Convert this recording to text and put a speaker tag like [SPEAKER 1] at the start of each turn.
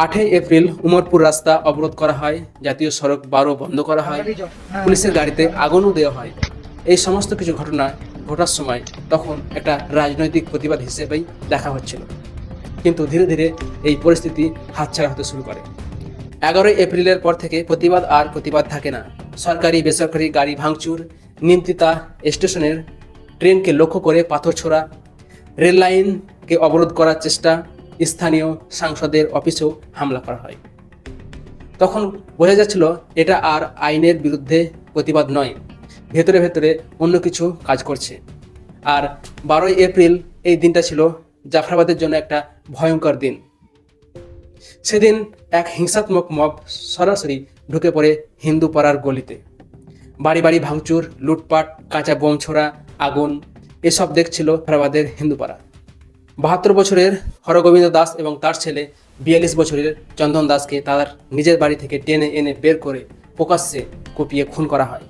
[SPEAKER 1] 8 April Umarpur রাস্তা অবরোধ করা হয়, জাতীয় সড়ক 12 বন্ধ করা হয়, পুলিশের গাড়িতে আগুনও দেওয়া হয়। এই সমস্ত কিছু ঘটনা ঘটার সময় তখন একটা রাজনৈতিক প্রতিবাদ হিসেবেই দেখা হচ্ছিল, কিন্তু ধীরে ধীরে এই পরিস্থিতি হাতছাড়া হতে শুরু করে। 11 এপ্রিলের পর থেকে প্রতিবাদ আর প্রতিবাদ থাকে না। সরকারি বেসরকারি গাড়ি ভাঙচুর, নিমতিতা স্টেশনের ট্রেনকে লক্ষ্য করে পাথর ছোড়া, রেল লাইনকে অবরোধ করার চেষ্টা, স্থানীয় সাংসদের অফিসেও হামলা করা হয়। তখন বোঝা যাচ্ছিল এটা আর আইনের বিরুদ্ধে প্রতিবাদ নয়, ভেতরে ভেতরে অন্য কিছু কাজ করছে। আর 12 এপ্রিল এই দিনটা ছিল জাফরাবাদের জন্য একটা ভয়ঙ্কর দিন। সেদিন এক হিংসাত্মক মব সরাসরি ঢুকে পড়ে হিন্দু পাড়ার গলিতে। বাড়ি বাড়ি ভাঙচুর, লুটপাট, কাঁচা বোম ছোড়া, আগুন, এসব দেখছিল জাফরাবাদের হিন্দু পাড়া। 72 বছরের হরগোবিন্দ দাস এবং তার ছেলে 42 বছরের চন্দন দাসকে তার নিজের বাড়ি থেকে টেনে এনে বের করে প্রকাশ্যে কুপিয়ে খুন করা হয়।